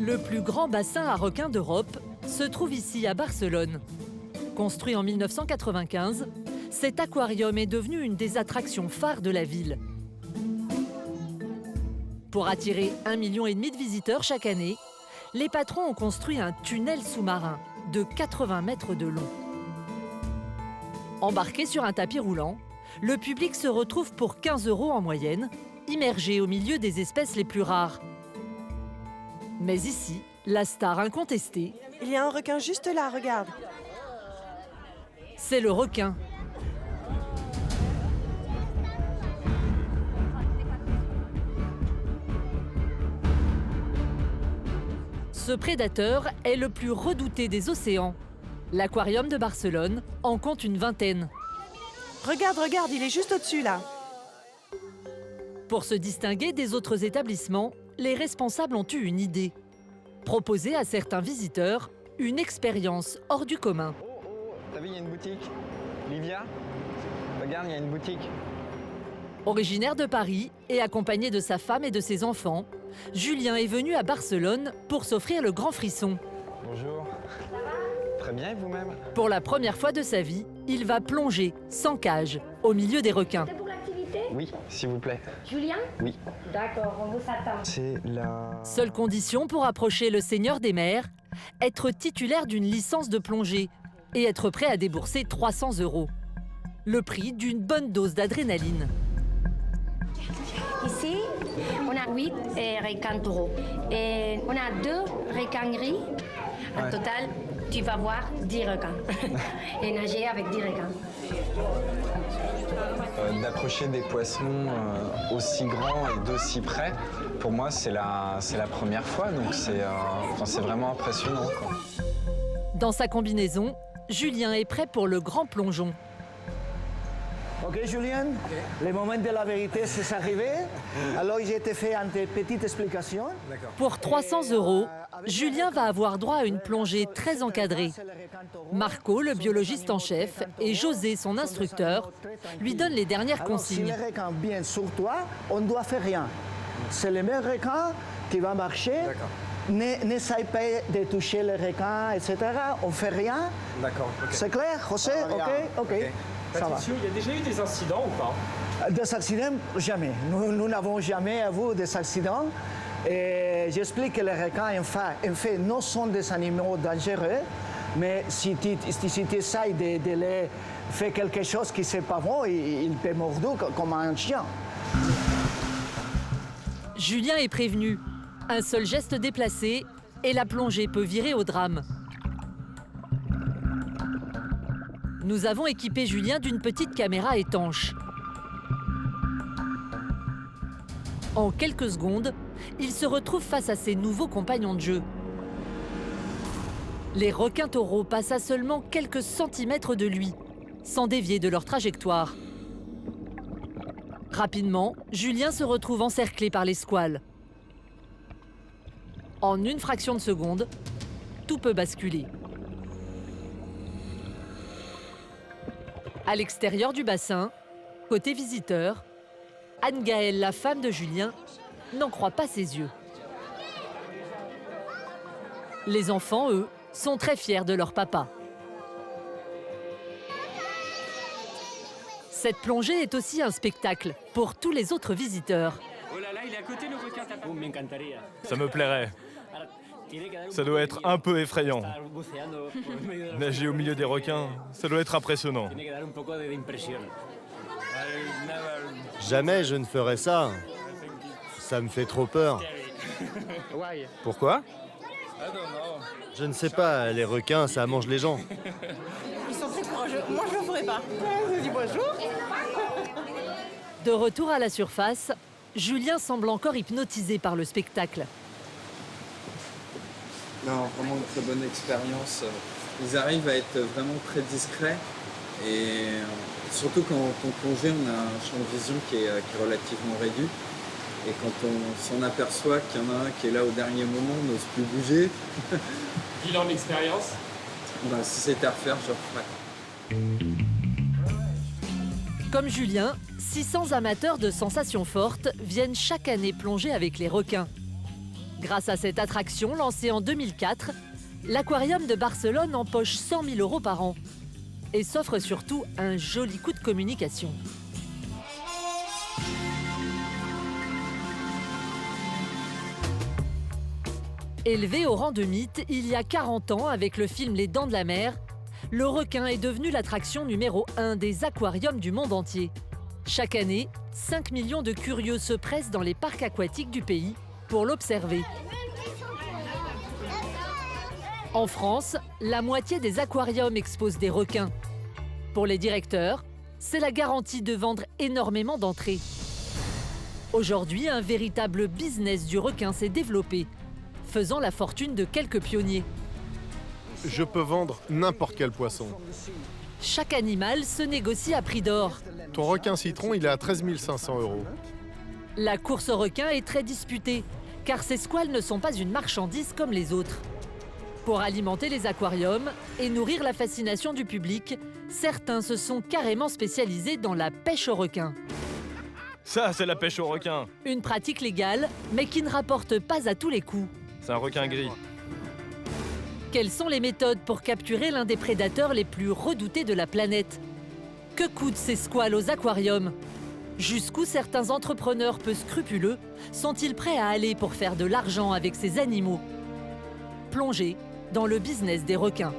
Le plus grand bassin à requins d'Europe se trouve ici à Barcelone. Construit en 1995, cet aquarium est devenu une des attractions phares de la ville. Pour attirer 1,5 million de visiteurs chaque année, les patrons ont construit un tunnel sous-marin de 80 mètres de long. Embarqué sur un tapis roulant, le public se retrouve pour 15 € en moyenne, immergé au milieu des espèces les plus rares. Mais ici, la star incontestée, Il y a un requin juste là, regarde. c'est le requin. Ce prédateur est le plus redouté des océans. L'aquarium de Barcelone en compte une vingtaine. Regarde, regarde, il est juste au-dessus là. Pour se distinguer des autres établissements, les responsables ont eu une idée. Proposer à certains visiteurs une expérience hors du commun. T'as vu, il y a une boutique. Livia, regarde, il y a une boutique. Originaire de Paris et accompagné de sa femme et de ses enfants, Julien est venu à Barcelone pour s'offrir le grand frisson. Bonjour. Très bien, et vous-même? Pour la première fois de sa vie, il va plonger, sans cage, au milieu des requins. C'est pour l'activité? Oui, s'il vous plaît. Julien? Oui. D'accord, on vous attend. C'est la... Seule condition pour approcher le seigneur des mers, être titulaire d'une licence de plongée et être prêt à débourser 300 €. Le prix d'une bonne dose d'adrénaline. Ici, on a 8 requins taureaux. Et on a 2 requins gris. En Ouais. total, tu vas voir 10 requins. Et nager avec 10 requins. D'approcher des poissons aussi grands et d'aussi près, pour moi, c'est la première fois, donc c'est vraiment impressionnant, quoi. Dans sa combinaison, Julien est prêt pour le grand plongeon. Ok, Julien, le moment de la vérité, c'est arrivé. Alors, j'ai te fait une petite explication. Pour 300 €, Julien va avoir droit à une plongée très encadrée. Marco, le biologiste en chef, et José, son instructeur, lui donnent les dernières Alors, si consignes. le requin vient sur toi, on ne doit faire rien. C'est le même requin qui va marcher. N'essaye pas de toucher le requin, etc. On ne fait rien. D'accord, ok. C'est clair, José? Ok. Ça va. Patricio, il y a déjà eu des incidents ou pas? Des accidents, jamais. Nous n'avons jamais vu des accidents. Et j'explique que les requins, en fait, non sont des animaux dangereux, mais si tu essaies de les faire quelque chose qui n'est pas bon, il peut mordre comme un chien. Julien est prévenu. Un seul geste déplacé et la plongée peut virer au drame. Nous avons équipé Julien d'une petite caméra étanche. En quelques secondes, il se retrouve face à ses nouveaux compagnons de jeu. Les requins taureaux passent à seulement quelques centimètres de lui, sans dévier de leur trajectoire. Rapidement, Julien se retrouve encerclé par les squales. En une fraction de seconde, tout peut basculer. À l'extérieur du bassin, côté visiteur, Anne-Gaëlle, la femme de Julien, n'en croit pas ses yeux. Les enfants, eux, sont très fiers de leur papa. Cette plongée est aussi un spectacle pour tous les autres visiteurs. Oh là là, il est à côté le requin. Ça me plairait. Ça doit être un peu effrayant. Nager au milieu des requins, ça doit être impressionnant. Jamais je ne ferais ça. Ça me fait trop peur. Pourquoi? Je ne sais pas, les requins, ça mange les gens. Ils sont très courageux. Moi, je ne le ferai pas. Je dis bonjour. De retour à la surface, Julien semble encore hypnotisé par le spectacle. Non, vraiment une très bonne expérience. Ils arrivent à être vraiment très discrets et surtout quand on plongeait, on a un champ de vision qui est relativement réduit. Et quand on s'en aperçoit qu'il y en a un qui est là au dernier moment, n'ose plus bouger. Bilan d'expérience? Ben, si c'était à refaire, je referais. Comme Julien, 600 amateurs de sensations fortes viennent chaque année plonger avec les requins. Grâce à cette attraction lancée en 2004, l'aquarium de Barcelone empoche 100 000 € par an et s'offre surtout un joli coup de communication. Élevé au rang de mythe il y a 40 ans avec le film Les Dents de la Mer, le requin est devenu l'attraction numéro 1 des aquariums du monde entier. Chaque année, 5 millions de curieux se pressent dans les parcs aquatiques du pays pour l'observer. En France, la moitié des aquariums exposent des requins. Pour les directeurs, c'est la garantie de vendre énormément d'entrées. Aujourd'hui, un véritable business du requin s'est développé, faisant la fortune de quelques pionniers. Je peux vendre n'importe quel poisson. Chaque animal se négocie à prix d'or. Ton requin citron, il est à 13 500 €. La course au requin est très disputée, car ces squales ne sont pas une marchandise comme les autres. Pour alimenter les aquariums et nourrir la fascination du public, certains se sont carrément spécialisés dans la pêche au requin. Ça, c'est la pêche au requin. Une pratique légale, mais qui ne rapporte pas à tous les coups. C'est un requin gris. Quelles sont les méthodes pour capturer l'un des prédateurs les plus redoutés de la planète? Que coûtent ces squales aux aquariums? Jusqu'où certains entrepreneurs peu scrupuleux sont-ils prêts à aller pour faire de l'argent avec ces animaux? Plongez dans le business des requins.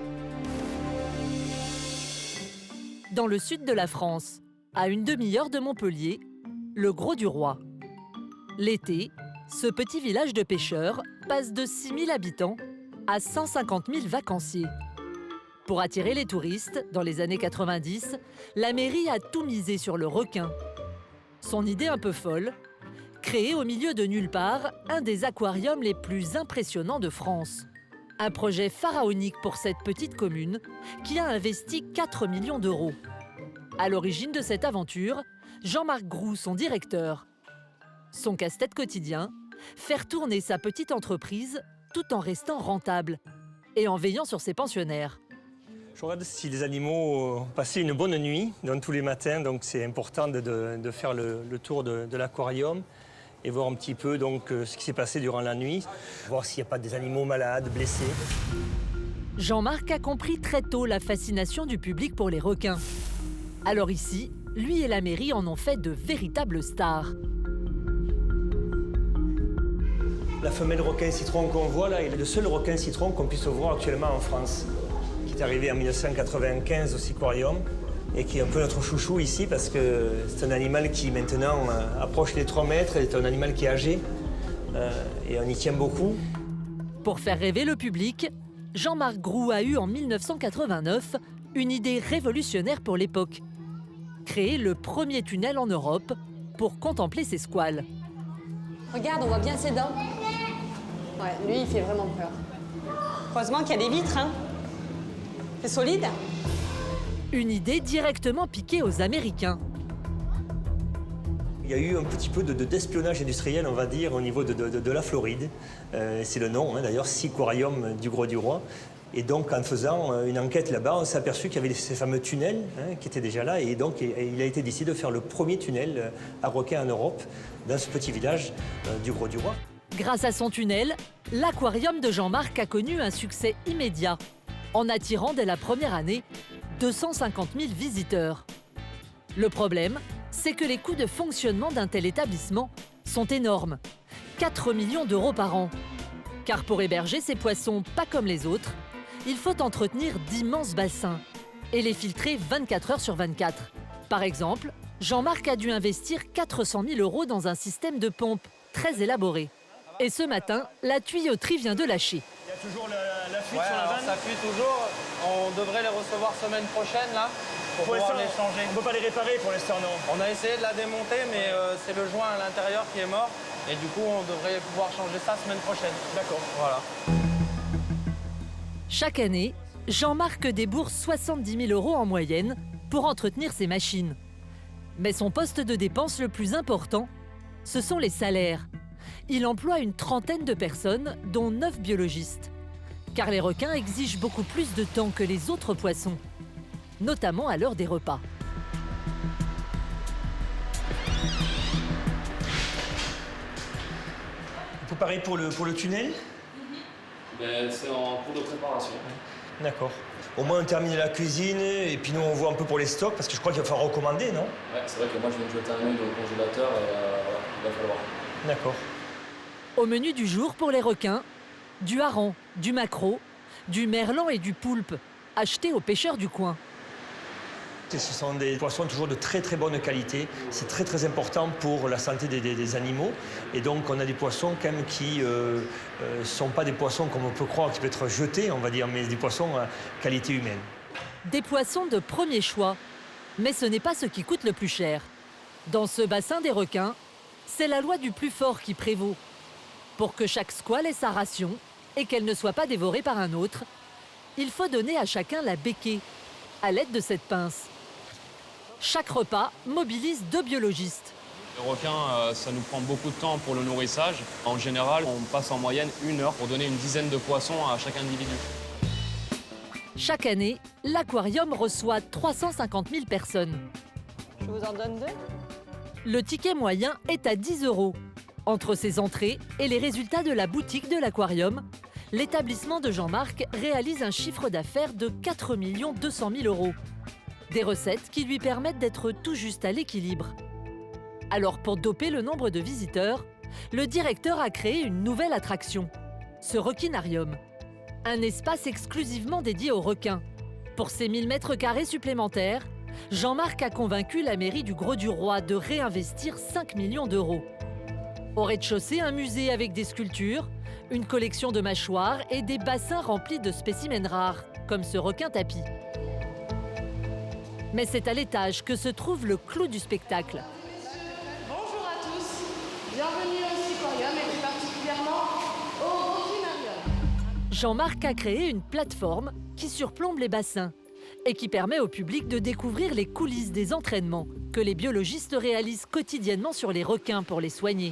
Dans le sud de la France, à une demi-heure de Montpellier, le Grau-du-Roi. L'été, ce petit village de pêcheurs passe de 6 000 habitants à 150 000 vacanciers. Pour attirer les touristes, dans les années 90, la mairie a tout misé sur le requin. Son idée un peu folle, créer au milieu de nulle part un des aquariums les plus impressionnants de France. Un projet pharaonique pour cette petite commune qui a investi 4 millions d'euros. À l'origine de cette aventure, Jean-Marc Groux, son directeur. Son casse-tête quotidien, faire tourner sa petite entreprise tout en restant rentable et en veillant sur ses pensionnaires. Je regarde si les animaux ont passé une bonne nuit, donc tous les matins, donc c'est important de faire le tour de l'aquarium et voir un petit peu donc, ce qui s'est passé durant la nuit, voir s'il n'y a pas des animaux malades, blessés. Jean-Marc a compris très tôt la fascination du public pour les requins. Alors ici, lui et la mairie en ont fait de véritables stars. La femelle requin citron qu'on voit là est le seul requin citron qu'on puisse voir actuellement en France, qui est arrivé en 1995 au Siquarium et qui est un peu notre chouchou ici parce que c'est un animal qui maintenant approche les 3 mètres, c'est un animal qui est âgé et on y tient beaucoup. Pour faire rêver le public, Jean-Marc Groux a eu en 1989 une idée révolutionnaire pour l'époque. Créer le premier tunnel en Europe pour contempler ces squales. Regarde, on voit bien ses dents. Ouais, lui, il fait vraiment peur. Heureusement qu'il y a des vitres, hein. C'est solide. Une idée directement piquée aux Américains. Il y a eu un petit peu d'espionnage industriel, on va dire, au niveau de la Floride. C'est le nom, hein, d'ailleurs, Siquarium du Grau-du-Roi. Et donc, en faisant une enquête là-bas, on s'est aperçu qu'il y avait ces fameux tunnels qui étaient déjà là. Et donc, il a été décidé de faire le premier tunnel à requin en Europe, dans ce petit village du Grau-du-Roi. Grâce à son tunnel, l'aquarium de Jean-Marc a connu un succès immédiat, en attirant dès la première année 250 000 visiteurs. Le problème, c'est que les coûts de fonctionnement d'un tel établissement sont énormes. 4 millions d'euros par an. Car pour héberger ces poissons pas comme les autres, il faut entretenir d'immenses bassins et les filtrer 24 heures sur 24. Par exemple, Jean-Marc a dû investir 400 000 € dans un système de pompe très élaboré. Et ce matin, la tuyauterie vient de lâcher. Il y a toujours la fuite Ouais, sur la alors vanne. ça fuit toujours. On devrait les recevoir semaine prochaine, là, pour pouvoir les changer. On ne peut pas les réparer pour l'instant, non. On a essayé de la démonter, mais c'est le joint à l'intérieur qui est mort. Et du coup, on devrait pouvoir changer ça semaine prochaine. D'accord. Voilà. Chaque année, Jean-Marc débourse 70 000 € en moyenne pour entretenir ses machines. Mais son poste de dépense le plus important, ce sont les salaires. Il emploie une trentaine de personnes, dont 9 biologistes. Car les requins exigent beaucoup plus de temps que les autres poissons, notamment à l'heure des repas. Tout pareil pour le tunnel? C'est en cours de préparation. D'accord. Au moins on termine la cuisine et puis nous on voit un peu pour les stocks parce que je crois qu'il va falloir recommander, non? Ouais, c'est vrai que moi je viens de jeter un œil au congélateur et voilà, il va falloir. D'accord. Au menu du jour pour les requins, du hareng, du maquereau, du merlan et du poulpe, achetés aux pêcheurs du coin. Ce sont des poissons toujours de très très bonne qualité. C'est très très important pour la santé des animaux. Et donc on a des poissons quand même qui ne sont pas des poissons comme on peut croire qui peuvent être jetés, on va dire, mais des poissons à qualité humaine. Des poissons de premier choix. Mais ce n'est pas ce qui coûte le plus cher. Dans ce bassin des requins, c'est la loi du plus fort qui prévaut. Pour que chaque squale ait sa ration et qu'elle ne soit pas dévorée par un autre, il faut donner à chacun la béquée, à l'aide de cette pince. Chaque repas mobilise 2 biologistes. Le requin, ça nous prend beaucoup de temps pour le nourrissage. En général, on passe en moyenne 1 heure pour donner une dizaine de poissons à chaque individu. Chaque année, l'aquarium reçoit 350 000 personnes. Je vous en donne 2. Le ticket moyen est à 10 €. Entre ses entrées et les résultats de la boutique de l'aquarium, l'établissement de Jean-Marc réalise un chiffre d'affaires de 4 200 000 €. Des recettes qui lui permettent d'être tout juste à l'équilibre. Alors pour doper le nombre de visiteurs, le directeur a créé une nouvelle attraction, ce requinarium. Un espace exclusivement dédié aux requins. Pour ces 1000 mètres carrés supplémentaires, Jean-Marc a convaincu la mairie du Grau-du-Roi de réinvestir 5 millions d'euros. Au rez-de-chaussée, un musée avec des sculptures, une collection de mâchoires et des bassins remplis de spécimens rares, comme ce requin tapis. Mais c'est à l'étage que se trouve le clou du spectacle. Bonjour à tous, bienvenue au Seaquarium et plus particulièrement au Requinarium. Jean-Marc a créé une plateforme qui surplombe les bassins et qui permet au public de découvrir les coulisses des entraînements que les biologistes réalisent quotidiennement sur les requins pour les soigner.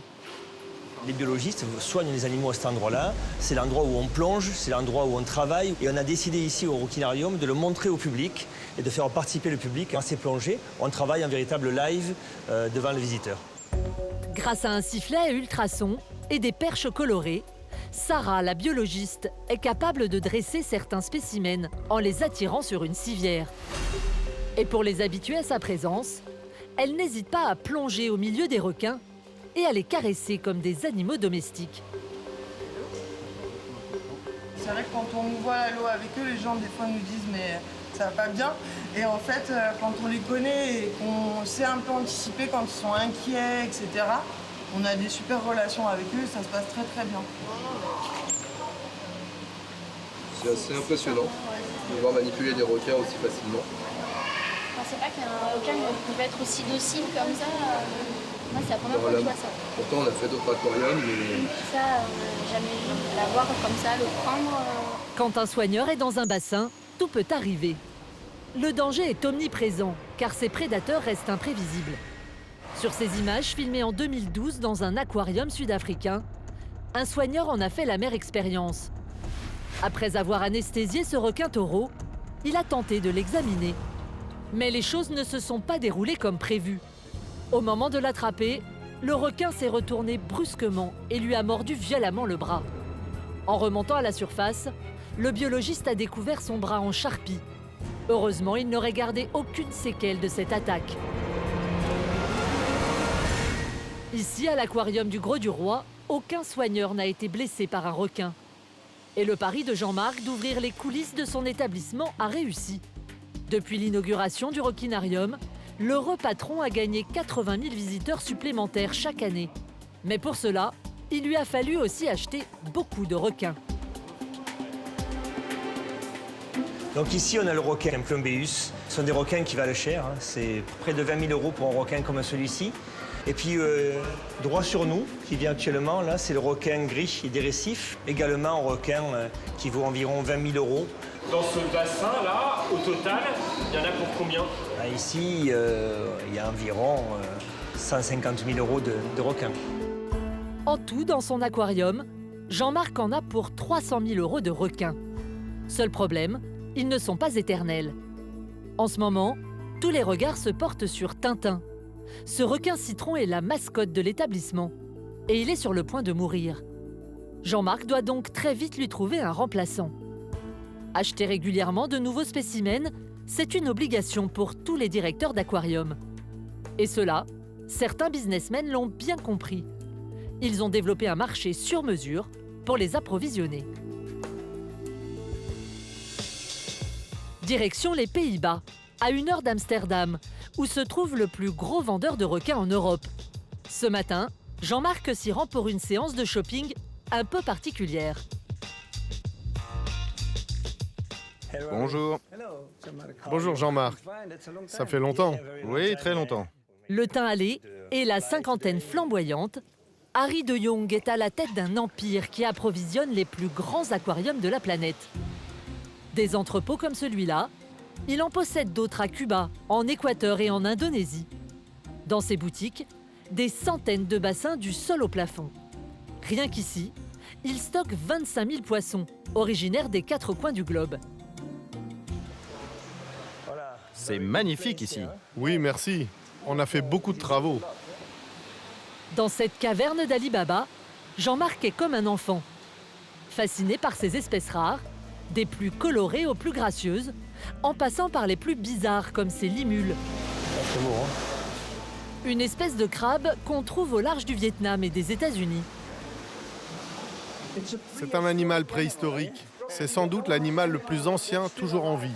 Les biologistes soignent les animaux à cet endroit-là. C'est l'endroit où on plonge, c'est l'endroit où on travaille. Et on a décidé ici au Requinarium de le montrer au public et de faire participer le public à ces plongées. On travaille en véritable live devant le visiteur. Grâce à un sifflet à ultrasons et des perches colorées, Sarah, la biologiste, est capable de dresser certains spécimens en les attirant sur une civière. Et pour les habituer à sa présence, elle n'hésite pas à plonger au milieu des requins et à les caresser comme des animaux domestiques. C'est vrai que quand on nous voit à l'eau avec eux, les gens des fois nous disent mais ça va pas bien. Et en fait, quand on les connaît et qu'on sait un peu anticiper quand ils sont inquiets, etc., on a des super relations avec eux et ça se passe très très bien. C'est assez impressionnant de voir manipuler des requins aussi facilement. Je pensais pas qu'un requin pouvait être aussi docile comme ça. Moi, c'est la première fois que je vois ça. Pourtant, on a fait d'autres aquariums, mais... Ça, on n'a jamais vu. La voir comme ça, le prendre... Quand un soigneur est dans un bassin, tout peut arriver. Le danger est omniprésent, car ses prédateurs restent imprévisibles. Sur ces images filmées en 2012 dans un aquarium sud-africain, un soigneur en a fait l'amère expérience. Après avoir anesthésié ce requin taureau, il a tenté de l'examiner. Mais les choses ne se sont pas déroulées comme prévu. Au moment de l'attraper, le requin s'est retourné brusquement et lui a mordu violemment le bras. En remontant à la surface, le biologiste a découvert son bras en charpie. Heureusement, il n'aurait gardé aucune séquelle de cette attaque. Ici, à l'aquarium du Grau-du-Roi, aucun soigneur n'a été blessé par un requin. Et le pari de Jean-Marc d'ouvrir les coulisses de son établissement a réussi. Depuis l'inauguration du Requinarium, l'heureux patron a gagné 80 000 visiteurs supplémentaires chaque année. Mais pour cela, il lui a fallu aussi acheter beaucoup de requins. Donc ici, on a le requin Plumbeus. Ce sont des requins qui valent cher. C'est près de 20 000 € pour un requin comme celui-ci. Et puis, droit sur nous, qui vient actuellement, là, c'est le requin gris et des récifs. Également un requin qui vaut environ 20 000 €. Dans ce bassin-là, au total, il y en a pour combien? Ici, il y a environ 150 000 € de requins. En tout, dans son aquarium, Jean-Marc en a pour 300 000 € de requins. Seul problème, ils ne sont pas éternels. En ce moment, tous les regards se portent sur Tintin. Ce requin citron est la mascotte de l'établissement. Et il est sur le point de mourir. Jean-Marc doit donc très vite lui trouver un remplaçant. Acheter régulièrement de nouveaux spécimens, c'est une obligation pour tous les directeurs d'aquarium. Et cela, certains businessmen l'ont bien compris. Ils ont développé un marché sur mesure pour les approvisionner. Direction les Pays-Bas, à 1 heure d'Amsterdam, où se trouve le plus gros vendeur de requins en Europe. Ce matin, Jean-Marc s'y rend pour une séance de shopping un peu particulière. Bonjour. Bonjour Jean-Marc. Ça fait longtemps. Oui, très longtemps. Le teint hâlé et la cinquantaine flamboyante, Harry de Jong est à la tête d'un empire qui approvisionne les plus grands aquariums de la planète. Des entrepôts comme celui-là, il en possède d'autres à Cuba, en Équateur et en Indonésie. Dans ses boutiques, des centaines de bassins du sol au plafond. Rien qu'ici, il stocke 25 000 poissons, originaires des 4 coins du globe. C'est magnifique ici. Oui, merci. On a fait beaucoup de travaux. Dans cette caverne d'Ali Baba, Jean-Marc est comme un enfant. Fasciné par ces espèces rares, des plus colorées aux plus gracieuses, en passant par les plus bizarres comme ces limules. C'est beau, hein? Une espèce de crabe qu'on trouve au large du Vietnam et des États-Unis. C'est un animal préhistorique. C'est sans doute l'animal le plus ancien toujours en vie.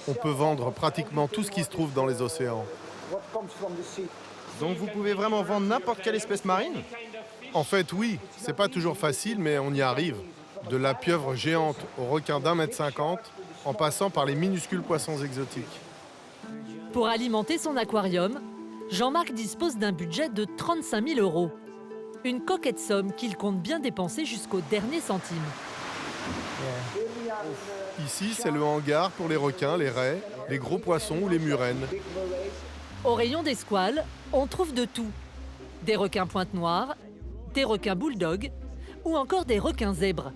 On peut vendre pratiquement tout ce qui se trouve dans les océans. Donc vous pouvez vraiment vendre n'importe quelle espèce marine? En fait, oui. C'est pas toujours facile, mais on y arrive. De la pieuvre géante au requin d'1,50 m, en passant par les minuscules poissons exotiques. Pour alimenter son aquarium, Jean-Marc dispose d'un budget de 35 000 €. Une coquette somme qu'il compte bien dépenser jusqu'au dernier centime. Ici, c'est le hangar pour les requins, les raies, les gros poissons ou les murènes. Au rayon des squales, on trouve de tout. Des requins pointe noire, des requins bulldog ou encore des requins zèbres.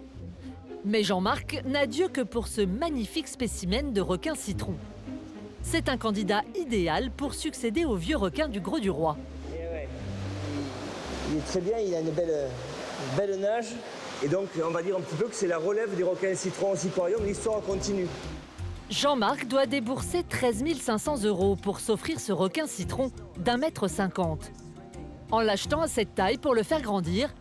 Mais Jean-Marc n'a Dieu que pour ce magnifique spécimen de requin citron. C'est un candidat idéal pour succéder au vieux requin du Gros du Roi. Il est très bien, il a une belle nage. Et donc, on va dire un petit peu que c'est la relève des requins citrons au aquarium, l'histoire continue. Jean-Marc doit débourser 13 500 € pour s'offrir ce requin citron d'1,50 m. En l'achetant à cette taille pour le faire grandir,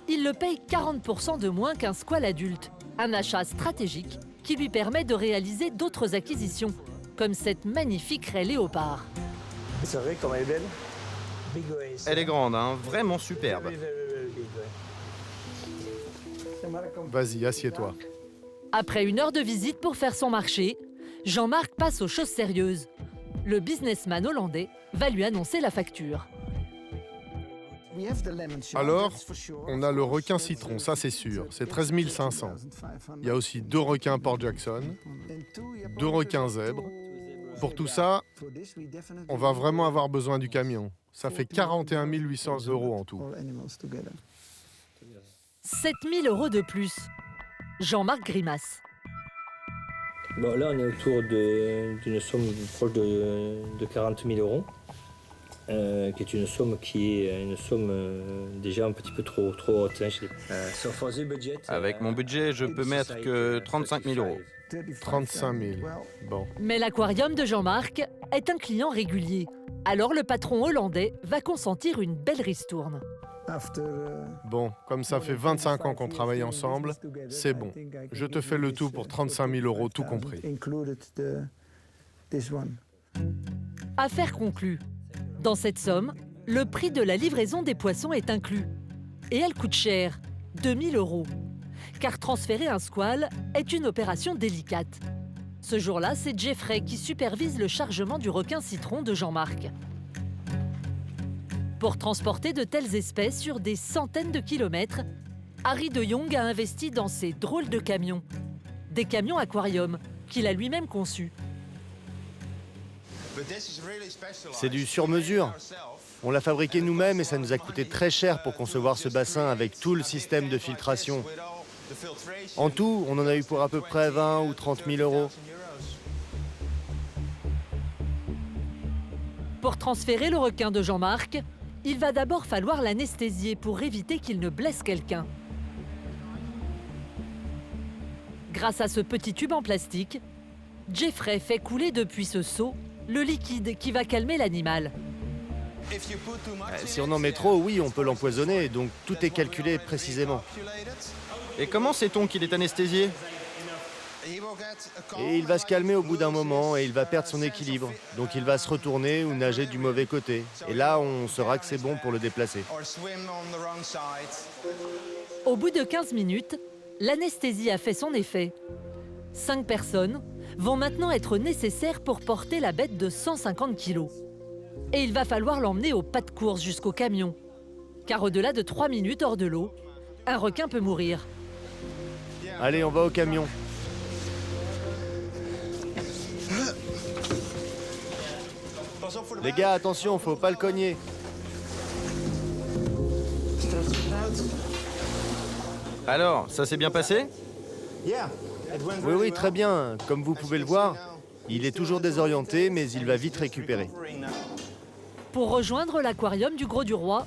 il le paye 40% de moins qu'un squale adulte. Un achat stratégique qui lui permet de réaliser d'autres acquisitions, comme cette magnifique raie léopard. C'est vrai comme elle est belle. Elle est grande, hein, vraiment superbe. Vas-y, assieds-toi. Après 1 heure de visite pour faire son marché, Jean-Marc passe aux choses sérieuses. Le businessman hollandais va lui annoncer la facture. Alors, on a le requin citron, ça c'est sûr, c'est 13 500. Il y a aussi 2 requins Port Jackson, 2 requins zèbres. Pour tout ça, on va vraiment avoir besoin du camion. Ça fait 41 800 € en tout. 7 000 € de plus. Jean-Marc grimace. Bon, là, on est autour d'une somme proche de 40 000 €, qui est une somme déjà un petit peu trop haute. Avec mon budget, je peux mettre que 35 000 €. 35 000, bon. Mais l'aquarium de Jean-Marc est un client régulier. Alors le patron hollandais va consentir une belle ristourne. Bon, comme ça fait 25 ans qu'on travaille ensemble, c'est bon. Je te fais le tout pour 35 000 € tout compris. Affaire conclue. Dans cette somme, le prix de la livraison des poissons est inclus. Et elle coûte cher, 2 000 €. Car transférer un squale est une opération délicate. Ce jour-là, c'est Jeffrey qui supervise le chargement du requin citron de Jean-Marc. Pour transporter de telles espèces sur des centaines de kilomètres, Harry de Jong a investi dans ces drôles de camions. Des camions aquarium qu'il a lui-même conçus. C'est du sur-mesure. On l'a fabriqué nous-mêmes et ça nous a coûté très cher pour concevoir ce bassin avec tout le système de filtration. En tout, on en a eu pour à peu près 20 ou 30 000 €. Pour transférer le requin de Jean-Marc, il va d'abord falloir l'anesthésier pour éviter qu'il ne blesse quelqu'un. Grâce à ce petit tube en plastique, Jeffrey fait couler depuis ce seau le liquide qui va calmer l'animal. Si on en met trop, oui, on peut l'empoisonner, donc tout est calculé précisément. Et comment sait-on qu'il est anesthésié? Et il va se calmer au bout d'un moment et il va perdre son équilibre. Donc il va se retourner ou nager du mauvais côté. Et là, on saura que c'est bon pour le déplacer. Au bout de 15 minutes, l'anesthésie a fait son effet. 5 personnes vont maintenant être nécessaires pour porter la bête de 150 kg. Et il va falloir l'emmener au pas de course jusqu'au camion. Car au-delà de 3 minutes hors de l'eau, un requin peut mourir. Allez, on va au camion. Les gars, attention, faut pas le cogner. Alors, ça s'est bien passé? Oui, oui, très bien. Comme vous pouvez le voir, il est toujours désorienté, mais il va vite récupérer. Pour rejoindre l'aquarium du Gros du Roi,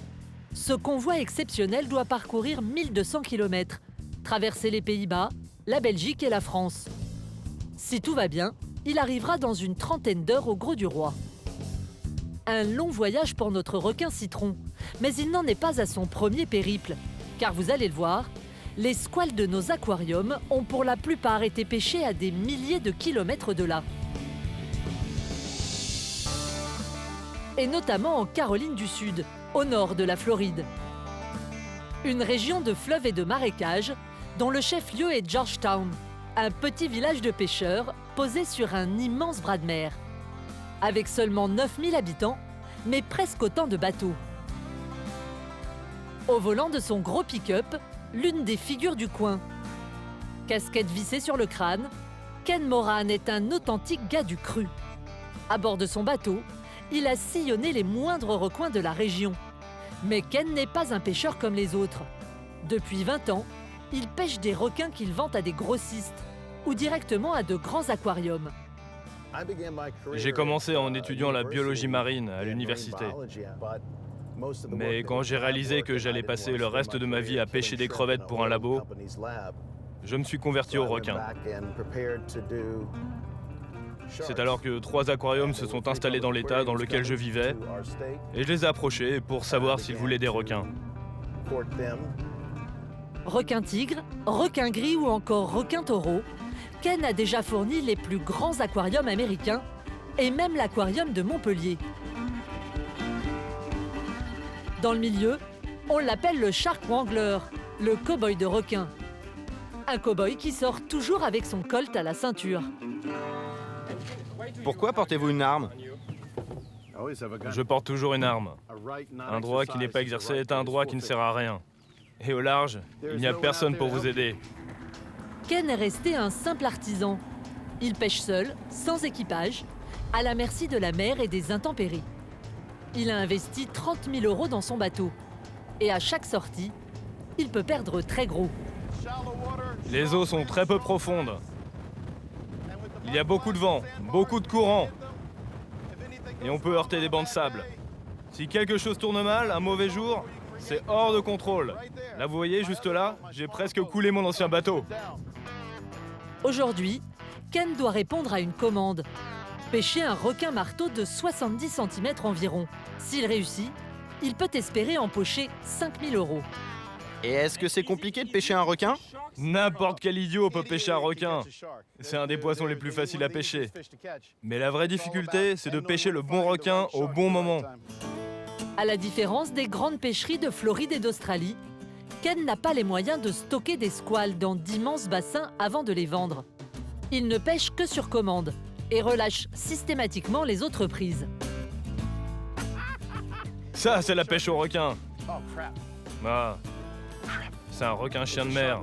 ce convoi exceptionnel doit parcourir 1200 km, traverser les Pays-Bas, la Belgique et la France. Si tout va bien, il arrivera dans une trentaine d'heures au Gros du Roi. Un long voyage pour notre requin citron, mais il n'en est pas à son premier périple, car vous allez le voir, les squales de nos aquariums ont pour la plupart été pêchés à des milliers de kilomètres de là. Et notamment en Caroline du Sud, au nord de la Floride. Une région de fleuves et de marécages dont le chef-lieu est Georgetown, un petit village de pêcheurs posé sur un immense bras de mer. Avec seulement 9000 habitants, mais presque autant de bateaux. Au volant de son gros pick-up, l'une des figures du coin. Casquette vissée sur le crâne, Ken Moran est un authentique gars du cru. À bord de son bateau, il a sillonné les moindres recoins de la région. Mais Ken n'est pas un pêcheur comme les autres. Depuis 20 ans, il pêche des requins qu'il vend à des grossistes ou directement à de grands aquariums. J'ai commencé en étudiant la biologie marine à l'université. Mais quand j'ai réalisé que j'allais passer le reste de ma vie à pêcher des crevettes pour un labo, je me suis converti au requin. C'est alors que 3 aquariums se sont installés dans l'état dans lequel je vivais, et je les ai approchés pour savoir s'ils voulaient des requins. Requin tigre, requin gris ou encore requin taureau, Ken a déjà fourni les plus grands aquariums américains et même l'aquarium de Montpellier. Dans le milieu, on l'appelle le Shark Wrangler, le cow-boy de requin. Un cow-boy qui sort toujours avec son colt à la ceinture. Pourquoi portez-vous une arme? Je porte toujours une arme. Un droit qui n'est pas exercé est un droit qui ne sert à rien. Et au large, il n'y a personne pour vous aider. Ken est resté un simple artisan. Il pêche seul, sans équipage, à la merci de la mer et des intempéries. Il a investi 30 000 € dans son bateau. Et à chaque sortie, il peut perdre très gros. Les eaux sont très peu profondes. Il y a beaucoup de vent, beaucoup de courant. Et on peut heurter des bancs de sable. Si quelque chose tourne mal, un mauvais jour, c'est hors de contrôle. Là, vous voyez, juste là, j'ai presque coulé mon ancien bateau. Aujourd'hui, Ken doit répondre à une commande. Pêcher un requin marteau de 70 cm environ. S'il réussit, il peut espérer empocher 5 000 €. Et est-ce que c'est compliqué de pêcher un requin? N'importe quel idiot peut pêcher un requin. C'est un des poissons les plus faciles à pêcher. Mais la vraie difficulté, c'est de pêcher le bon requin au bon moment. À la différence des grandes pêcheries de Floride et d'Australie, Ken n'a pas les moyens de stocker des squales dans d'immenses bassins avant de les vendre. Il ne pêche que sur commande et relâche systématiquement les autres prises. Ça, c'est la pêche au requin. Ah, c'est un requin chien de mer.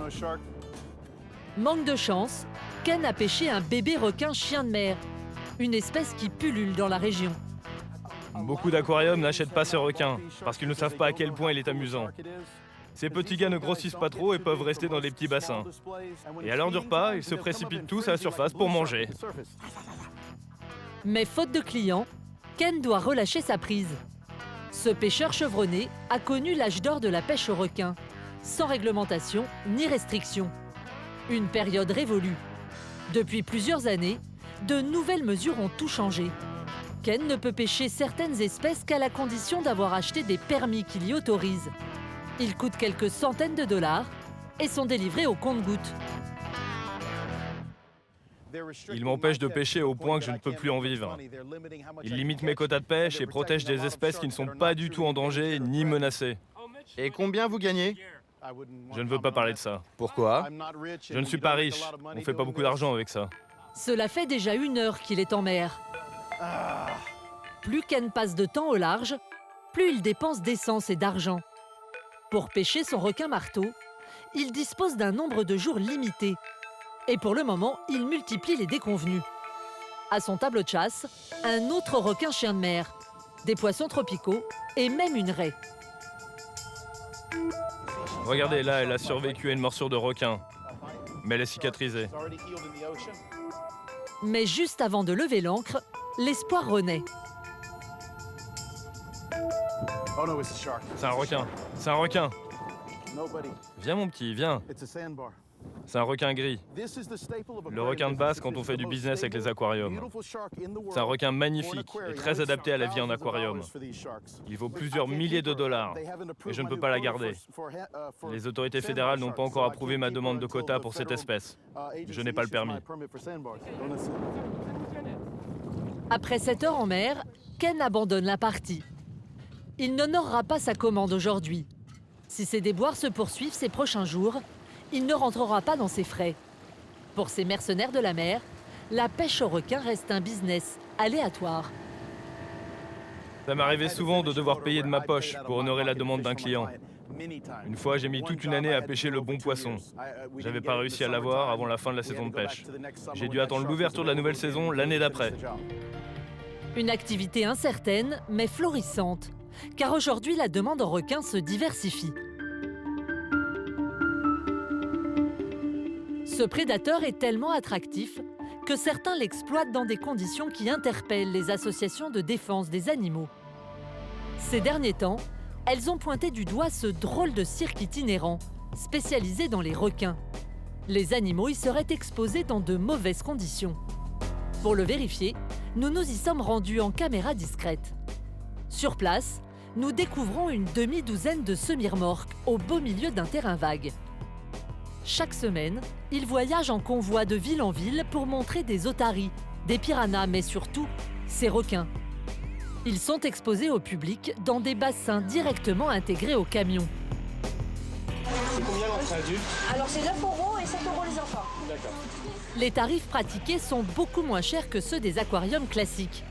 Manque de chance, Ken a pêché un bébé requin chien de mer, une espèce qui pullule dans la région. Beaucoup d'aquariums n'achètent pas ces requins, parce qu'ils ne savent pas à quel point il est amusant. Ces petits gars ne grossissent pas trop et peuvent rester dans les petits bassins. Et à l'heure du repas, ils se précipitent tous à la surface pour manger. Mais faute de clients, Ken doit relâcher sa prise. Ce pêcheur chevronné a connu l'âge d'or de la pêche au requin, sans réglementation ni restriction. Une période révolue. Depuis plusieurs années, de nouvelles mesures ont tout changé. Ken ne peut pêcher certaines espèces qu'à la condition d'avoir acheté des permis qui l'y autorisent. Ils coûtent quelques centaines de dollars et sont délivrés au compte-gouttes. Ils m'empêchent de pêcher au point que je ne peux plus en vivre. Ils limitent mes quotas de pêche et protègent des espèces qui ne sont pas du tout en danger ni menacées. Et combien vous gagnez? Je ne veux pas parler de ça. Pourquoi? Je ne suis pas riche. On ne fait pas beaucoup d'argent avec ça. Cela fait déjà 1 heure qu'il est en mer. Plus Ken passe de temps au large, plus il dépense d'essence et d'argent. Pour pêcher son requin marteau, il dispose d'un nombre de jours limité. Et pour le moment, il multiplie les déconvenus. À son tableau de chasse, un autre requin chien de mer, des poissons tropicaux et même une raie. Regardez, là, elle a survécu à une morsure de requin. Mais elle est cicatrisée. Mais juste avant de lever l'ancre, l'espoir renaît. C'est un requin. C'est un requin. Viens mon petit, viens. C'est un requin gris. Le requin de base quand on fait du business avec les aquariums. C'est un requin magnifique et très adapté à la vie en aquarium. Il vaut plusieurs milliers de dollars et je ne peux pas la garder. Les autorités fédérales n'ont pas encore approuvé ma demande de quota pour cette espèce. Je n'ai pas le permis. Après 7 heures en mer, Ken abandonne la partie. Il n'honorera pas sa commande aujourd'hui. Si ces déboires se poursuivent ces prochains jours, il ne rentrera pas dans ses frais. Pour ces mercenaires de la mer, la pêche au requin reste un business aléatoire. Ça m'arrivait souvent de devoir payer de ma poche pour honorer la demande d'un client. Une fois, j'ai mis toute une année à pêcher le bon poisson. J'avais pas réussi à l'avoir avant la fin de la saison de pêche. J'ai dû attendre l'ouverture de la nouvelle saison l'année d'après. Une activité incertaine, mais florissante, car aujourd'hui la demande en requin se diversifie. Ce prédateur est tellement attractif que certains l'exploitent dans des conditions qui interpellent les associations de défense des animaux. Ces derniers temps, elles ont pointé du doigt ce drôle de cirque itinérant, spécialisé dans les requins. Les animaux y seraient exposés dans de mauvaises conditions. Pour le vérifier, nous nous y sommes rendus en caméra discrète. Sur place, nous découvrons une demi-douzaine de semi-remorques au beau milieu d'un terrain vague. Chaque semaine, ils voyagent en convoi de ville en ville pour montrer des otaries, des piranhas, mais surtout, ces requins. Ils sont exposés au public dans des bassins directement intégrés au camion. C'est combien l'entrée adulte? Alors c'est 9 € et 5 € les enfants. D'accord. Les tarifs pratiqués sont beaucoup moins chers que ceux des aquariums classiques.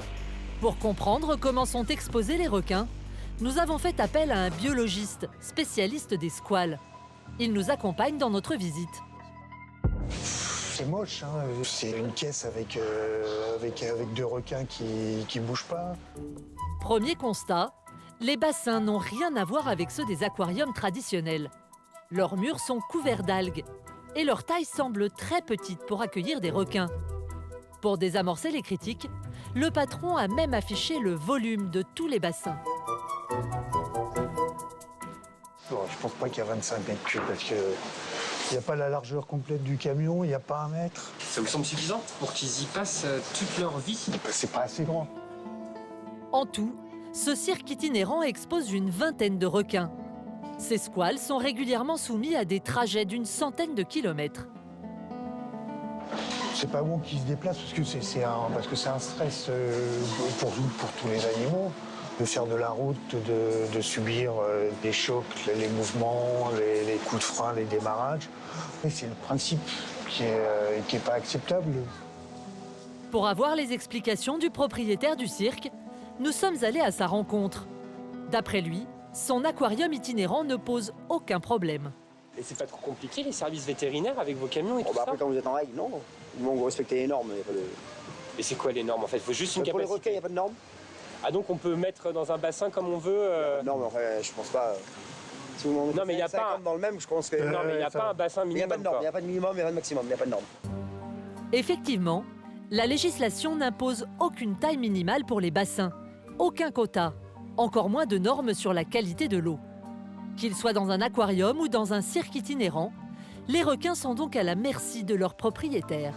Pour comprendre comment sont exposés les requins, nous avons fait appel à un biologiste, spécialiste des squales. Il nous accompagne dans notre visite. C'est moche, hein. C'est une caisse avec 2 requins qui bougent pas. Premier constat, les bassins n'ont rien à voir avec ceux des aquariums traditionnels. Leurs murs sont couverts d'algues et leur taille semble très petite pour accueillir des requins. Pour désamorcer les critiques, le patron a même affiché le volume de tous les bassins. Bon, je pense pas qu'il y a 25 mètres cubes parce que il n'y a pas la largeur complète du camion, il n'y a pas 1 mètre. Ça vous semble suffisant pour qu'ils y passent toute leur vie? C'est pas assez grand. En tout, ce cirque itinérant expose une vingtaine de requins. Ces squales sont régulièrement soumis à des trajets d'une centaine de kilomètres. C'est pas bon qu'ils se déplacent parce que c'est un stress pour tous les animaux. De faire de la route, de subir des chocs, les mouvements, les coups de frein, les démarrages. Et c'est le principe qui est pas acceptable. Pour avoir les explications du propriétaire du cirque, nous sommes allés à sa rencontre. D'après lui, son aquarium itinérant ne pose aucun problème. Et c'est pas trop compliqué, les services vétérinaires avec vos camions et tout ça? Après, quand vous êtes en règle, non. Ils vont respecter les normes. Et c'est quoi les normes en fait? Il faut juste une capacité. Pour les requins, il n'y a pas de normes. Ah donc on peut mettre dans un bassin comme on veut Non mais enfin, je pense pas. Si vous non mais il n'y a pas dans le même, je pense que. Non mais il n'y a pas un bassin minimum. Il n'y a pas de norme, il n'y a pas de minimum, il n'y a pas de maximum, il n'y a pas de norme. Effectivement, la législation n'impose aucune taille minimale pour les bassins, aucun quota. Encore moins de normes sur la qualité de l'eau. Qu'ils soient dans un aquarium ou dans un cirque itinérant, les requins sont donc à la merci de leurs propriétaires.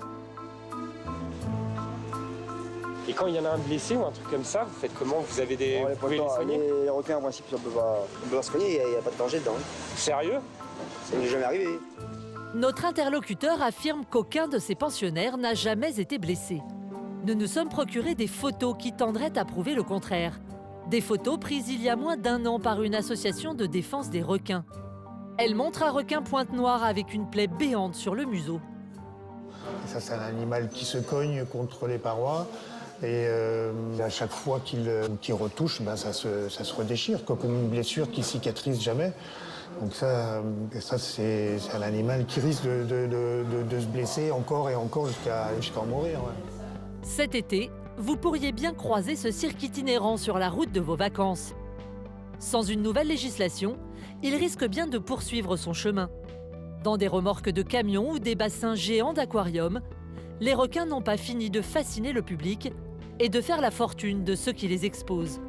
Et quand il y en a un blessé ou un truc comme ça, vous faites comment? Vous avez des... Vous pouvez les soigner? Les requins, en principe, on peut pas se soigner, il n'y a pas de danger dedans. Sérieux? Ça n'est jamais arrivé. Notre interlocuteur affirme qu'aucun de ses pensionnaires n'a jamais été blessé. Nous nous sommes procuré des photos qui tendraient à prouver le contraire. Des photos prises il y a moins d'1 an par une association de défense des requins. Elles montrent un requin pointe noire avec une plaie béante sur le museau. Ça, c'est un animal qui se cogne contre les parois. Et à chaque fois qu'il retouche, ça se redéchire, comme une blessure qui cicatrise jamais. Donc ça c'est un animal qui risque de se blesser encore et encore jusqu'à en mourir. Ouais. Cet été, vous pourriez bien croiser ce cirque itinérant sur la route de vos vacances. Sans une nouvelle législation, il risque bien de poursuivre son chemin. Dans des remorques de camions ou des bassins géants d'aquarium, les requins n'ont pas fini de fasciner le public et de faire la fortune de ceux qui les exposent.